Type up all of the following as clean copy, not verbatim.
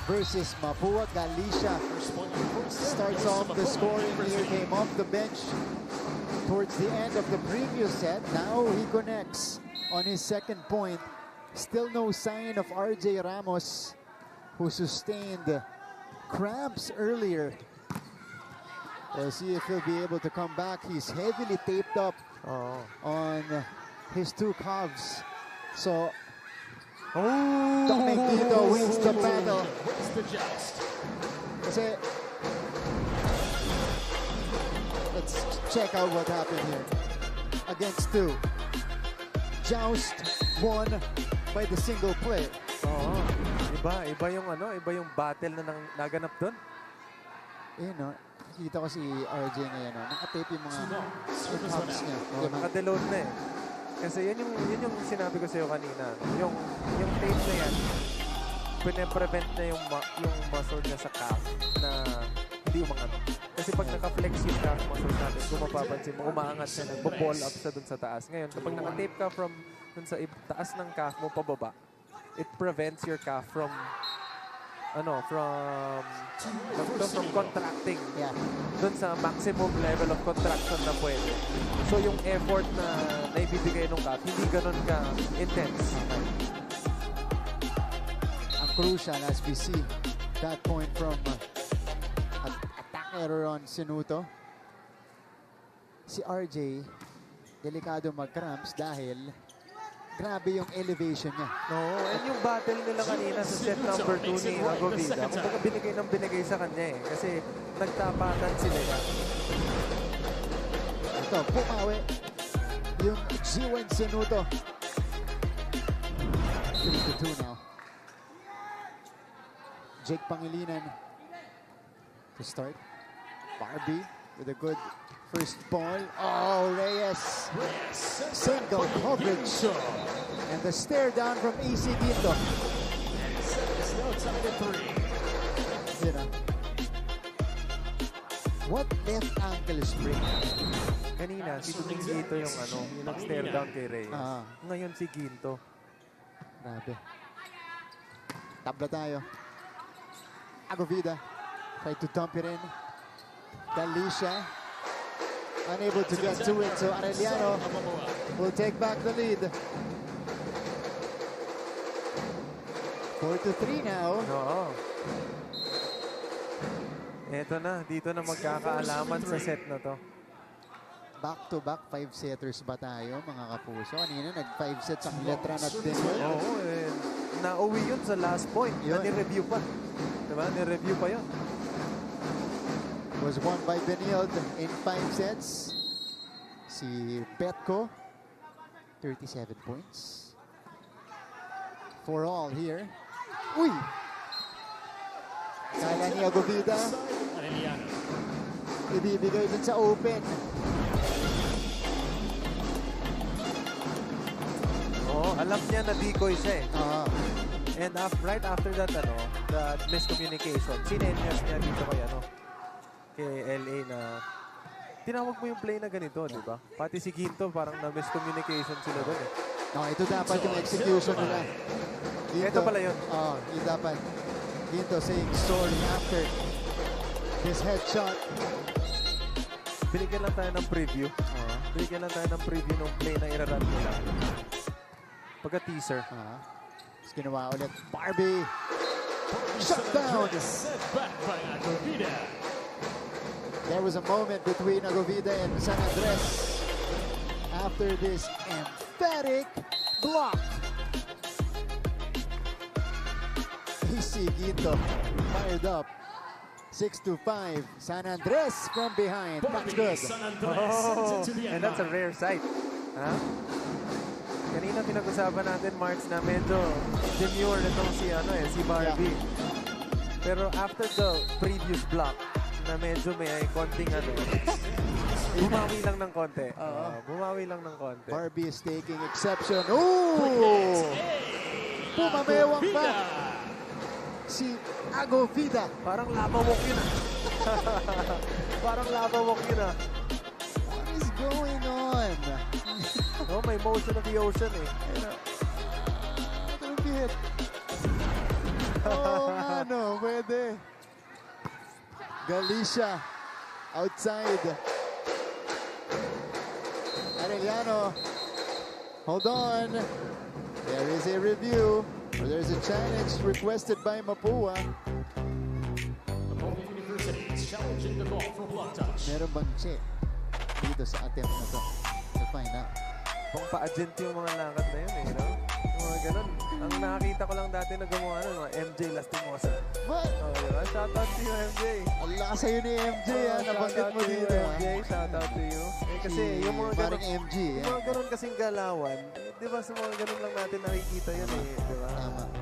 versus Mapua Galicia. Starts off the scoring here, came off the bench towards the end of the previous set. Now he connects on his second point. Still no sign of RJ Ramos, who sustained cramps earlier. We'll see if he'll be able to come back. He's heavily taped up on his two calves. So Dominic Dito wins the battle. Kasi, let's check out what happened here. Against two. Joust won by the single play. Iba yung battle na naganap doon. No, kita ko si RJ ngayon, nakatape yung mga calves niya. Nakadeload na eh. Kasi yun yung sinabi ko sa'yo kanina. Yung tape na yan, pine-prevent na yung muscle niya sa calf na hindi umangat. Kasi pag naka-flex yung calf muscle natin, kung mapapansin mo, umaangat siya, nagbo-ball up sa dun sa taas. Ngayon, kapag naka-tape ka from dun sa taas ng calf mo pababa, it prevents your calf from contracting. Yeah. Doon sa maximum level of contraction na pwede. So yung effort na naibibigay ng calf, hindi ganun ka-intense. Ang crucial as we see that point from attack error on Sinuto. Si RJ, delikado mag-cramps dahil grabe yung elevation niya. And yung battle nila kanina sa set number 2 ni Agovida, kumbaga binigay sa kanya eh. Kasi nagtapatan sila yan. Ito, pumawi yung G1 Sinuto. 3-2 now. Jake Pangilinan to start. Barbie with a good first ball. Oh, Reyes. Single coverage. And the stare down from AC Ginto. You know, what left ankle sprain? Kanina, si Ginto yung nag-stare down kay Reyes. Ngayon si Ginto. Grabe. Tabla tayo. Agovida tried to dump it in. Galicia unable to get to it, so Arellano will take back the lead. 4-3 now. Eto na, dito na magkakaalaman sa set na to. Back-to-back 5-setters ba tayo, mga kapuso? Kanina nag-5 sets ang Letra at Denver. Nauwi yun sa last point. Ni-review pa. Diba? Ni-review pa yun. Was won by Benilde in 5 sets. Si Petco, 37 points. For all here. Uy! Kala ni Agovida. Ibibigay din sa open. Alam niya na decoy siya eh. And right after that, that miscommunication, sinenyas niya dito kay LA na tinawag mo yung play na ganito, di ba? Pati si Ginto, parang na-miscommunication sila doon eh. Ito dapat yung execution nila. Ito pala yun. Yun dapat. Ginto saying sorry after his headshot. Binigyan lang tayo ng preview. Binigyan lang tayo ng preview ng play na iraran nila. Pagka-teaser. Tapos ginawa ulit. Barbie. Shut down. There was a moment between Agovida and San Andres after this emphatic block. AC Ginto fired up. 6-5. San Andres from behind. That's good. And that's a rare sight. Kanina pinag-usapan natin, Marks, na medyo demure itong si Barbie. Pero after the previous block, na medyo may konting bumawi lang ng konti. Bumawi lang ng konti. Barbie is taking exception. Ooh! Pumamewang pa si Agovida. Parang lava-walk yun Parang lava-walk yun What is going on? May motion of the ocean eh. Hit. Oh, no. Valverde. Galicia outside. Arellano. Hold on. There is a review. Or there's a challenge requested by Mapua. Challenging the ball for block touch. Meron bang check dito sa attempt na to? To find out. Pang pa-agent yung mga lakad na yun, no? Yung mga ganun. Ang nakakita ko lang dati na gumawa nun, mga MJ Lastimosa. What? Oh, diba? Shoutout to you, MJ. Ang lakas sa'yo ni MJ, nabanggit mo dito. MJ, shoutout to you. Kasi yung mga ganun, Parang MG, yung mga ganun kasing galawan, di ba sa mga ganun lang natin nakikita yun eh, di ba?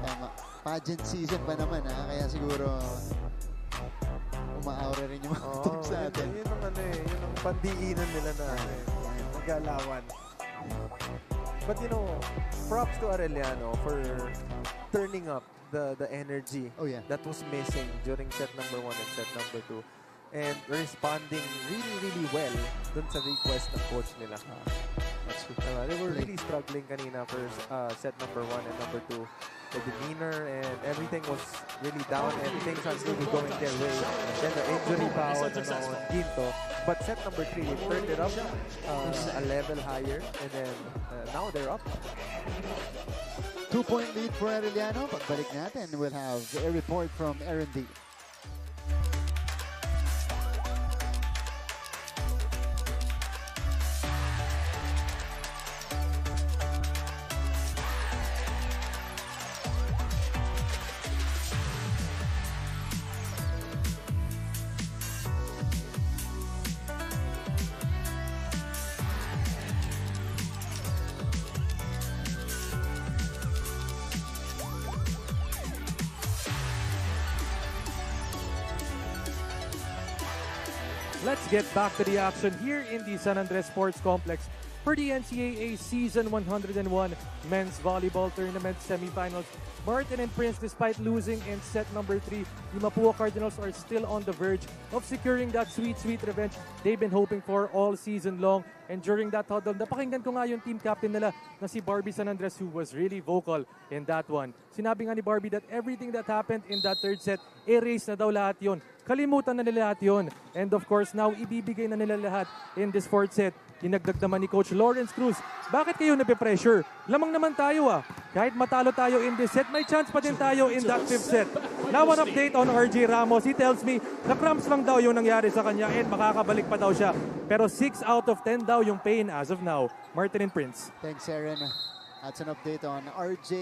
Tama. Pageant season pa naman kaya siguro umaaura rin yung mga teams natin. Yun ang ano eh, yun ang pandiinan nila na ang galawan. But you know, props to Arellano for turning up the energy Oh, yeah. that was missing during set number 1 and set number 2. And responding really well dun sa request ng coach nila. That's true. They were really struggling kanina for set number 1 and number 2. The demeanor and everything was really down and things aren't really going their way. Then the injury bawat on Ginto. But set number 3, they turned it up a level higher and then now they're up. 2-point lead for Arellano. Pagbalik natin, we'll have a report from Aaron D. Let's get back to the action here in the San Andres Sports Complex for the NCAA Season 101 Men's Volleyball Tournament Semifinals. Martin and Prince, despite losing in set number 3, the Mapua Cardinals are still on the verge of securing that sweet revenge they've been hoping for all season long. And during that huddle, napakinggan ko nga yung team captain nila na si Barbie San Andres, who was really vocal in that one. Sinabi nga ni Barbie that everything that happened in that third set, erase na daw lahat yun. Kalimutan na nila lahat yun. And of course, now ibibigay na nila lahat in this fourth set. Dinagdag naman ni Coach Lawrence Cruz. Bakit kayo nape-pressure? Lamang naman tayo Kahit matalo tayo in this set, may chance pa din tayo in that fifth set. Now an update on RJ Ramos. He tells me na cramps lang daw yung nangyari sa kanya and makakabalik pa daw siya. Pero 6 out of 10 daw yung pain as of now. Martin and Prince. Thanks, Aaron. That's an update on RJ,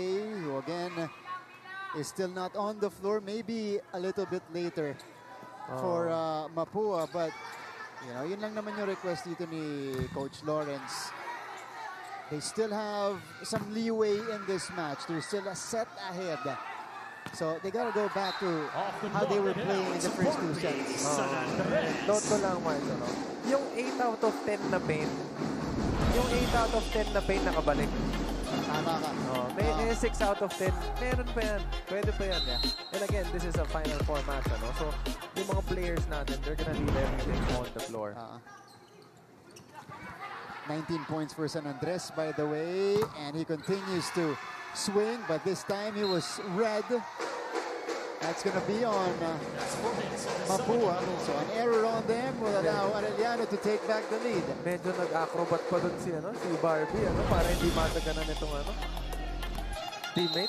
who again is still not on the floor. Maybe a little bit later for Mapua, but yun lang naman yung request dito ni Coach Lawrence. They still have some leeway in this match. They're still a set ahead. So they gotta go back to how they were playing in the first two sets. Note ko lang, Mark, yung 8 out of 10 na pain, nakabalik. Tama ka. May 6 out of 10, meron pa yan. Pwede pa yan. And again, this is a Final Four match. So yung mga players natin, they're gonna leave everything on the floor. 19 points for San Andres, by the way. And he continues to swing, but this time he was red. That's going to be on Mapua. So an error on them will allow Arellano to take back the lead. Medyo nag-acrobat pa dun si Barbie, para hindi mataganan itong teammate.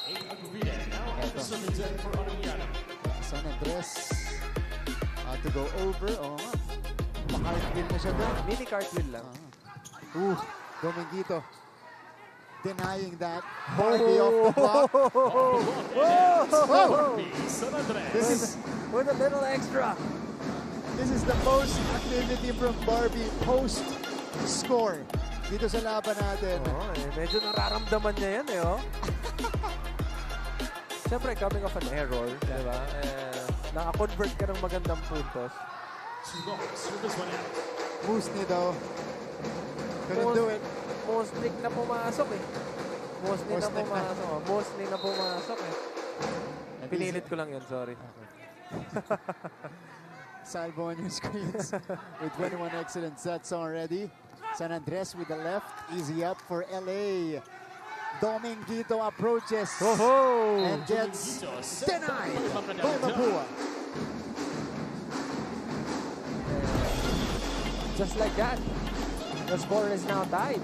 San Andres to go over. Maka-cartwheel na siya doon. Mini cartwheel lang. Dominguito denying that. Barbie off the block. This is with a little extra. This is the most activity from Barbie post-score dito sa laban natin. Medyo nararamdaman niya yan Siyempre, coming off an error, di ba? Naka-convert ka ng magandang puntos. Musni daw. Couldn't do it. Mostly na pumasok Mostly na pumasok Pinilit ko lang yun, sorry. Salvo on your screens with 21 excellent sets already. San Andres with the left, easy up for LA. Dominguito approaches and gets denied by Mapua. Just like that, the score is now tied.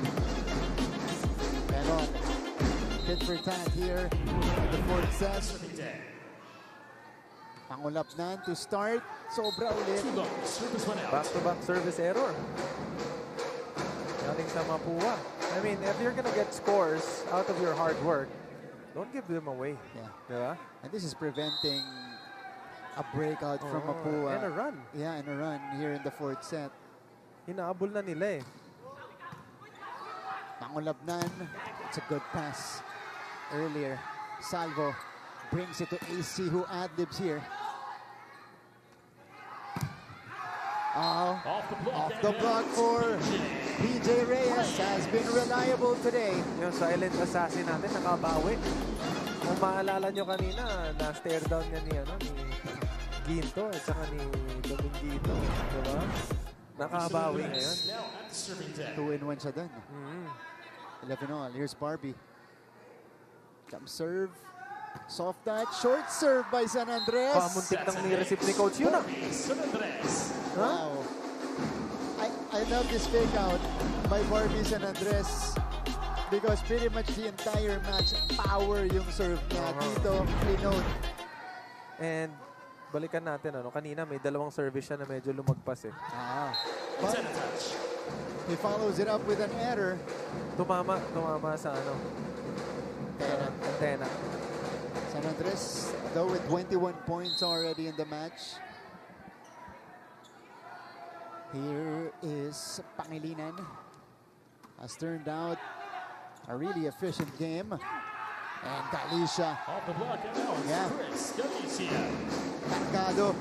Meron. Tit for tat here in the fourth set. Pangulapnan to start. Sobra ulit. Service went out. Back-to-back service error. Galing sa Mapua. I mean, if you're gonna get scores out of your hard work, don't give them away. Yeah. Diba? And this is preventing a breakout from Mapua. And a run. Yeah, and a run here in the fourth set. Inaabol na nila eh. Pangulapnan. It's a good pass earlier. Salvo brings it to AC who ad-libs here. Off the block for PJ Reyes has been reliable today. Yung silent assassin natin nakabawi. Kung maalala nyo kanina, na-stare down niya ni Ginto at saka ni Dominguito. Diba? Nakabawi ngayon. Now at the serving deck. 2-in-1 siya dun. 11 all. Here's Barbie. Jump serve. Soft touch. Short serve by San Andres. Pamuntik nang ni-receive ni Coach yun ah. San Andres. Wow. I love this fake out by Barbie San Andres because pretty much the entire match power yung serve niya. Dito, linode. And balikan natin, kanina may dalawang service siya na medyo lumagpas eh. But he follows it up with an error. Tumama sa antena. San Andres, though, with 21 points already in the match. Here is Pangilinan. Has turned out a really efficient game. And Galicia. Off the block and now it's Yeah. Chris Galicia. Targado.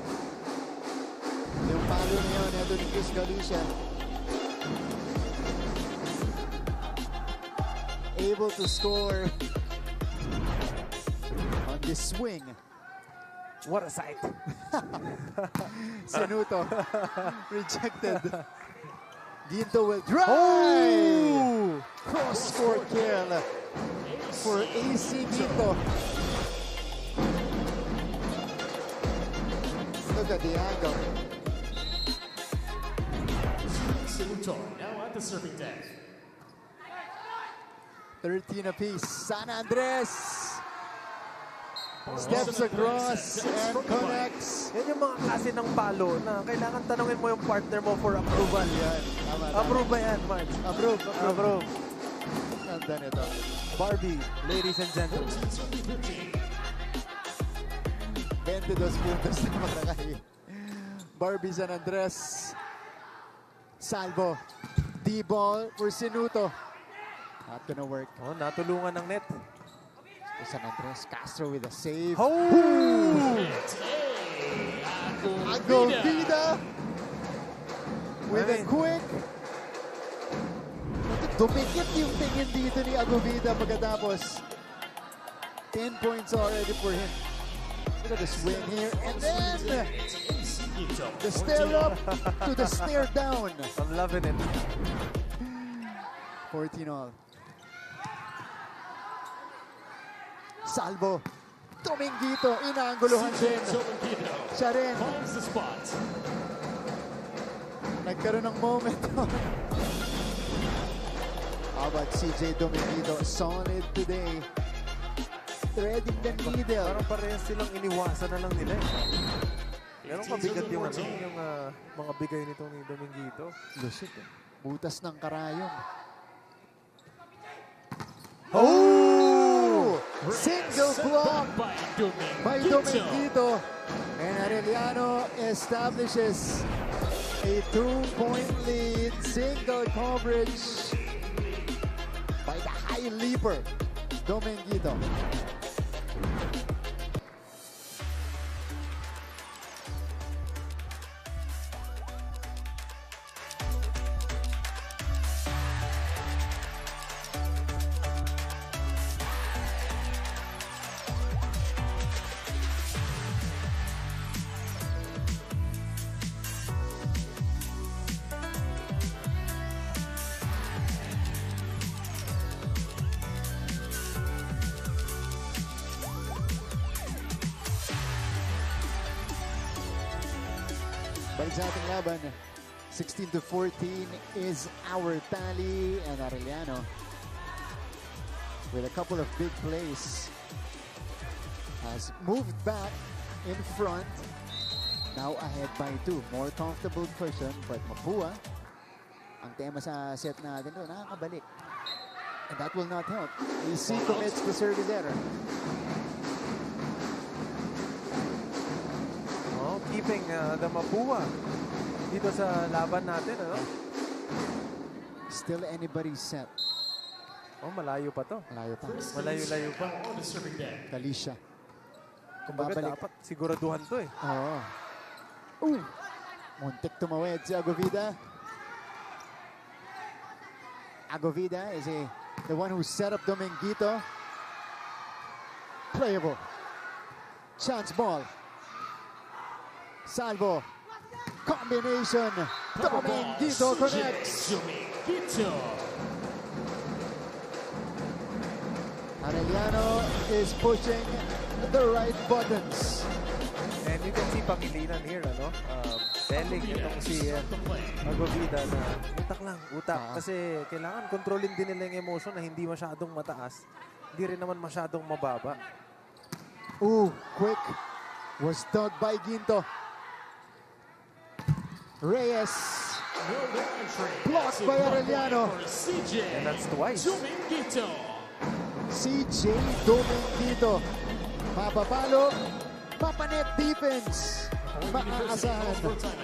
Yung palo na yun, ito ni Chris Galicia. Able to score on this swing. What a sight. Sanuto rejected. Ginto will drive. Cross court kill for AC Ginto. Look at the angle. Saluto now at the serving deck. 13 apiece. San Andres steps across and connects. Yan yung mga klase ng palo na kailangan tanungin mo yung partner mo for approval. Yan. Tama, tama. Approve ba yan, Marge? Approve. Approve. Ganda nito. Barbie, ladies and gentlemen. 22 puntos na matakay. Barbie San Andres. Salvo. D-ball for Sinuto. Not gonna work. Oh, natulungan ng net. San Andres. Castro with a save. Agovida with a quick. Dumikit yung tingin dito ni Agovida pagkatapos. 10 points already for him. Look at the swing here. And then the stare up to the stare down. I'm loving it. 14 all. Salvo. Dominguito. Inaanguluhan din. Siya rin. Finds the spot. Nagkaroon ng moment. How about CJ Dominguito? Solid today. Threading the needle. Parang parehas silang iniwasan na lang nila eh. Ganun kabigat yung, yung mga bigay nitong ni Dominguito. Lusot eh. Butas ng karayom. Single block by Dominguito. And Arellano establishes a 2-point lead. Single coverage by the high leaper, Dominguito. Balik sa ating laban. 16-14 is our tally, and Arellano with a couple of big plays has moved back in front. Now ahead by 2. More comfortable cushion, but Mapua, ang tema sa set natin doon, nakakabalik. And that will not help. EC commits the service error. Oh, keeping the Mapua dito sa laban natin, ano? Still anybody's set. Oh, malayo pa to. Malayo pa. Malayo-layo pa. On the serving deck. Galicia. Kumbaga Babalik. dapat siguraduhan to eh. Oo. Muntik tumawid si Agovida. Agovida is the one who set up Dominguito. Playable. Chance ball. Salvo. Combination. Dominguito connects. Dominguito. Arellano is pushing the right buttons. And you can see Pangilinan here, ano? Telling itong si Agovida na utak lang, utak. Kasi kailangan kontrolin din nila yung emotion na hindi masyadong mataas. Hindi rin naman masyadong mababa. Quick. Was dug by Ginto. Reyes. Blocked by Arellano. CJ. And that's twice. Dominguito. CJ Dominguito. Mapapalo. Papanet defense. Maaasahan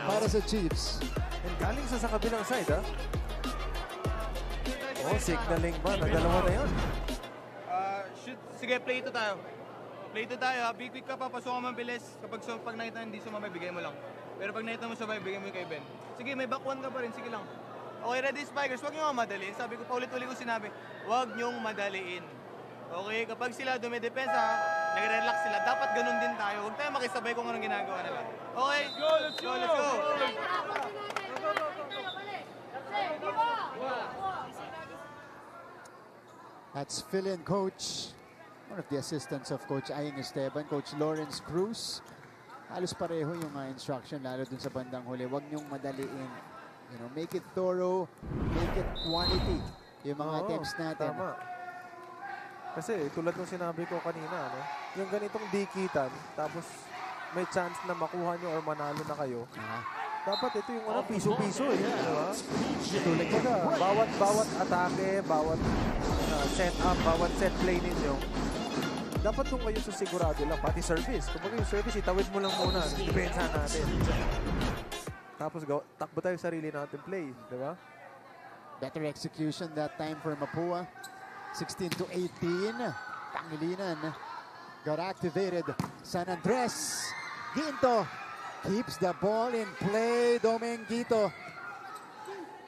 para sa Chiefs. And galing sa kabilang side, ha? Oh, signaling ba? Na dalawa na yun. Shoot. Sige, play ito tayo. Play ito tayo, ha? Big quick ka, papasok ka mabilis. Pag nakita hindi sumabay, bigay mo lang. Pero pag nakita mo sabay, bigay mo kay Ben. Sige, may back one ka pa rin. Sige lang. Okay, ready, Spikers? Huwag nyo madaliin. Sabi ko, paulit-ulit ko sinabi, huwag nyong madaliin. Okay, kapag sila dumidepensa, nagre-relax sila. Dapat ganun din tayo. Huwag tayo makisabay kung anong ginagawa nila. Okay? Let's go! Let's go! That's fill-in coach. One of the assistants of Coach Aying Esteban, Coach Lawrence Cruz. Halos pareho yung instruction, lalo dun sa bandang huli. Huwag niyong madaliin. You know, make it thorough, make it quality. Yung mga attempts natin. Tama. Kasi tulad ng sinabi ko kanina, no? Yung ganitong dikitan, tapos may chance na makuha nyo or manalo na kayo. Dapat ito yung piso-piso eh. Diba? Tulad ka bawat atake, bawat set-up, bawat set play ninyo, dapat kung kayo sa sigurado lang, pati service. Kung yung service, itawid mo lang muna. Depensahan natin. Tapos takbo tayo sarili natin play. Diba? Better execution that time for Mapua. 16-18. Pangilinan got activated. San Andres. Ginto keeps the ball in play. Dominguito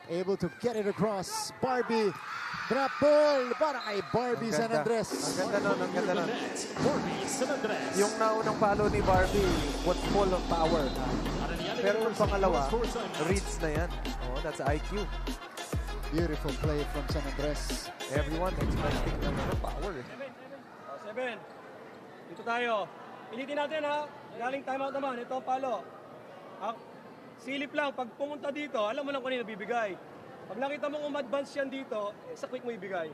able to get it across. Barbie. Drop ball para kay Barbie San Andres. Ang ganda nun, ang ganda nun. Barbie San Andres. Yung naunang palo ni Barbie, what full of power. Pero yung pangalawa, reads na yan. Oh, that's IQ. Beautiful play from San Andres. Everyone expecting ng power. Seven. Dito tayo. Pilitin natin, ha? Galing timeout naman. Ito ang palo. Silip lang. Pag pumunta dito, alam mo lang kung ano bibigay. Pag nakita mong umadvance yan dito, sa quick mo ibigay.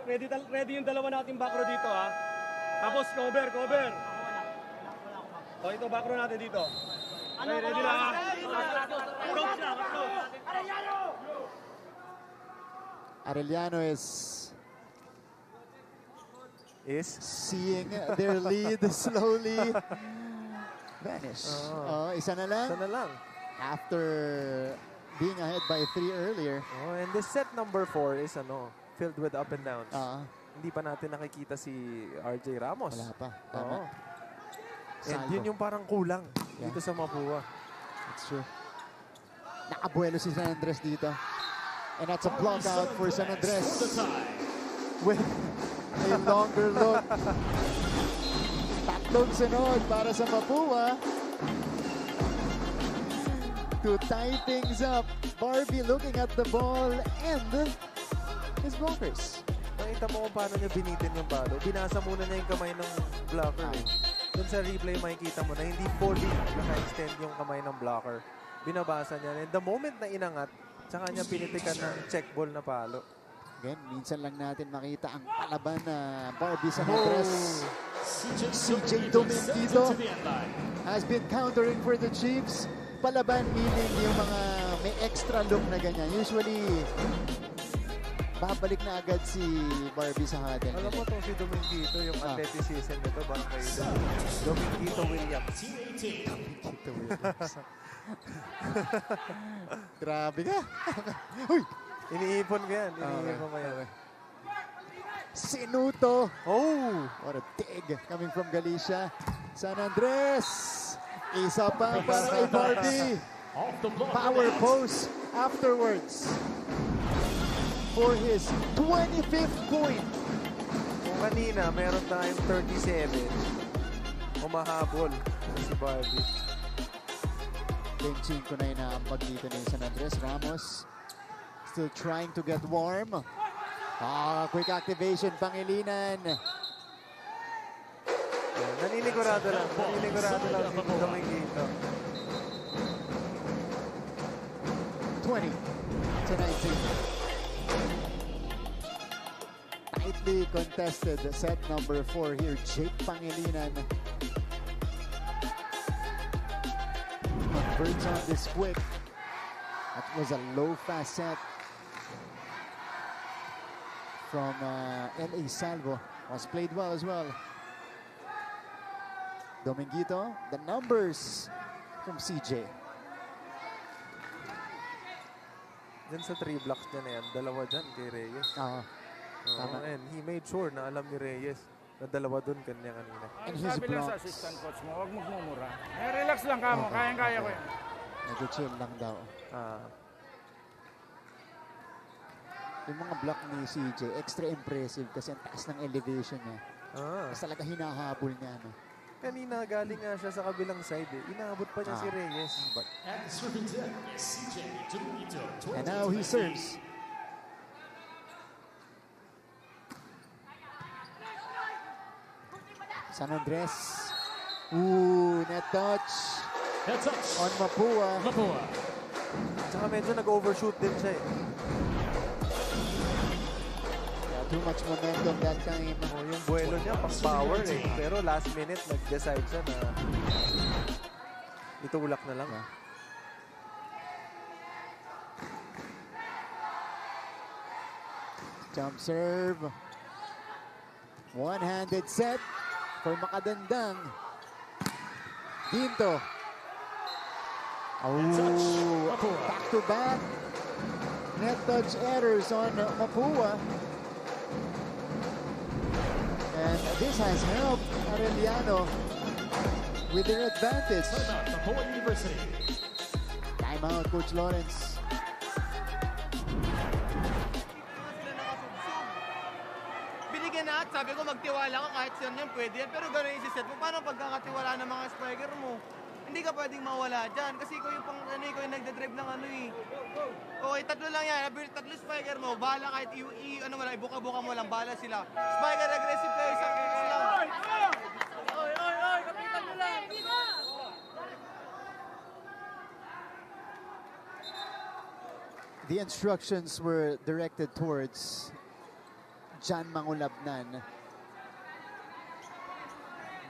Ready yung dalawa nating back row dito, ha? Tapos cover. O, ito back row natin dito. Okay, ready lang, ha? Approach na. Arellano is seeing their lead slowly vanish. Isa na lang. Isa na lang. After being ahead by 3 earlier. Oh, and the set number 4 is filled with up and downs. Hindi pa natin nakikita si RJ Ramos. Wala pa. Tama. And yun yung parang kulang dito sa Mapua. That's true. Nakabuelo si San Andres dito. And that's a block out for San Andres. With a longer look. Tatlong sunod para sa Mapua. To tie things up. Barbie looking at the ball and his blockers. Nakita mo kung paano niya binitin yung balo. Binasa muna niya yung kamay ng blocker. Doon sa replay makikita mo na hindi fully naka-extend yung kamay ng blocker. binabasa niya. And the moment na inangat, tsaka niya pinitikan ng check ball na palo. Again, minsan lang natin makita ang palaban na Barbie San Andres. CJ Domingito to the end line. has been countering for the Chiefs. Palaban meaning yung mga may extra look na ganyan. Usually, babalik na agad si Barbie sa huddle. Alam mo itong si Domingito, yung athleticism nito, bang kay Domingito Williams. Domingito Williams. Grabe ka. Uy! Iniipon ko yan. Iniipon ko yan. Sinuto. Oh! What a dig coming from Galicia. San Andres. Isa pa para kay Barbie. Off the block. Power pose afterwards for his 25th point. Kung kanina, meron tayong 37. Umahabol si Barbie. Benching ko na inaambag dito ng San Andres. Ramos still trying to get warm. Quick activation, Pangilinan. Naninigurado lang. Naninigurado lang si Domingito. 20 to 19. Tightly contested set number 4 here. Jake Pangilinan converts on this quick. That was a low fast set from L.A. Salvo. Was played well as well. Domingito, the numbers from CJ. Diyan sa 3 blocks niya na yan, dalawa dyan kay Reyes. Tama. And he made sure na alam ni Reyes na dalawa dun kanya kanina. And his Sabi lang sa blocks. assistant coach mo, huwag magmumura. Relax lang ka mo, kayang-kaya ko yan. Medyo chill lang daw. Yung mga block ni CJ, extra impressive kasi ang taas ng elevation niya. Mas talaga hinahabol niya. No? Kanina galing nga siya sa kabilang side eh. Inaabot pa niya si Reyes. And serving deck is CJ Domingito. And now he serves. San Andres. Ooh, net touch Head touch. on Mapua. Mapua. Tsaka medyo nag-overshoot din siya eh. Yeah, too much momentum that time. Yung buwelo niya pang power eh. Pero last minute nag-decide siya na itulak na lang. Yeah. Jump serve. One-handed set for Makadandang. Dinto. Oh, back-to-back. Net touch errors on Mapua. And this has helped Arellano with their advantage. Timeout, Mapua University. Timeout, Coach Lawrence. Binigyan na at sabi ko magtiwala ka kahit saan yan pwede yan. Pero gano'n yung set mo. Paano pagkakatiwala ng mga striker mo? Hindi ka pwedeng mawala dyan. Kasi ikaw yung ikaw yung nagdadrive ng ano eh. Okay, tatlo lang yan. Tatlo spiker mo. Bahala kahit ibuka-buka mo lang. Bahala sila. Spiker, aggressive kayo. Isang lang. Kapitan mo lang. The instructions were directed towards John Mangulabnan.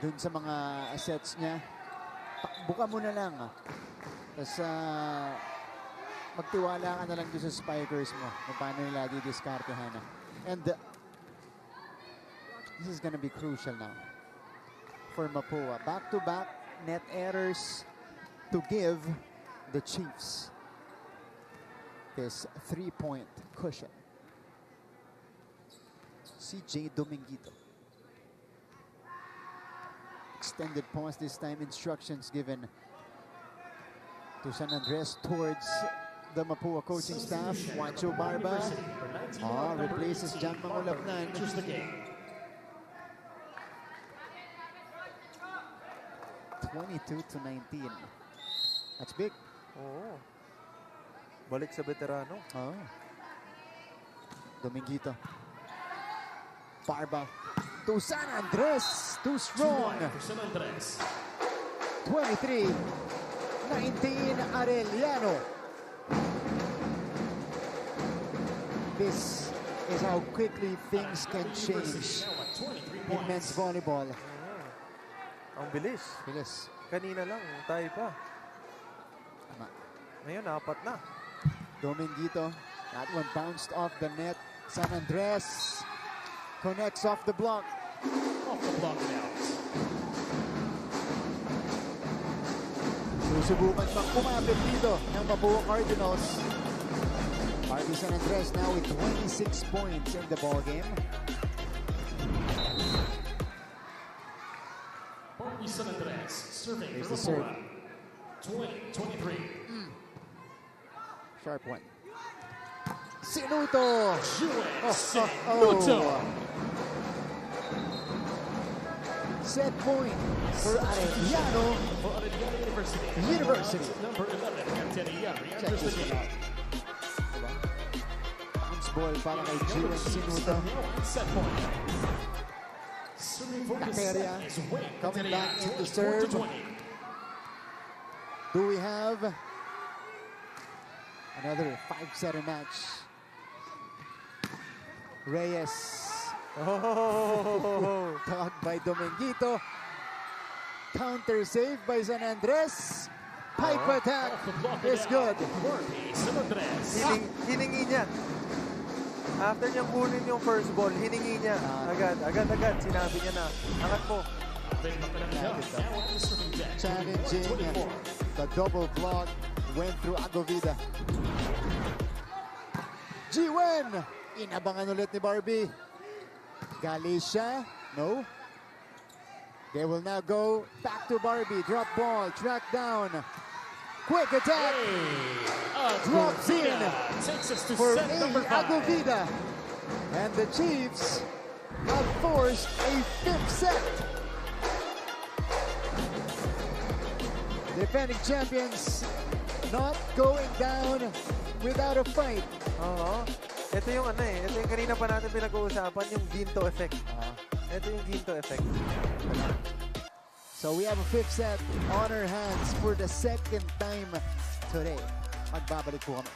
Dun sa mga sets niya, buka mo na lang. Tapos magtiwala ka na lang doon sa spikers mo kung paano nila didiskartehan. And this is gonna be crucial now for Mapua. Back-to-back net errors to give the Chiefs this 3-point cushion. CJ Domingito. Extended pause this time. Instructions given to San Andres towards the Mapua coaching staff. Juancho Barba replaces John Mangulabnan. Just the game. 22-19. That's big. Oo. Balik sa veterano. Domingito. Barba to San Andres. Too strong. For San Andres. 23-19. 19, Arellano. This is how quickly things can change Now at 23 in men's points. volleyball. Ang bilis. Bilis. Kanina lang, tayo pa. Tama. Ngayon, 4 na. Dominguito. That one bounced off the net. San Andres connects off the block. Off the block and out. Susubukan pang kumapit dito ng Mapua Cardinals. RB San Andres now with 26 points in the ballgame. Barbie San Andres serving Here's for the serve. Mapua. 20-23. Sharp one. Sinuto! Juan Oh. Sinuto. Set point for Arellano For Arellano University. University. Number 11, Catania Check enters the this one game. out. Bounce ball para kay Juan Sinuto. Set point. Serving for the Cateria set is Wayne coming Cateria, back into 24 serve. to 20. Do we have another 5-7 match? Reyes. Oh! Caught by Dominguito. Counter save by San Andres. Pipe attack Off the block is and good. out. Barbie San Andres. Hiningi niya. After niyang kunin yung first ball, hiningi niya. Agad. Sinabi niya na, angat mo. Ben Macanangka now at the serving deck. Challenging 24. the double block. Went through Agovida. Gwen. Inabangan ulit ni Barbie. Galicia. No. They will now go back to Barbie. Drop ball. Track down. Quick attack. Drops in Takes us to for set number 5. Agovida. And the Chiefs have forced a 5th set. Defending champions not going down without a fight. Oo. Ito yung ito yung kanina pa natin pinag-uusapan, yung Ginto effect. Ito yung Ginto effect. So we have a 5th set on our hands for the 2nd time today. Magbabalik po kami.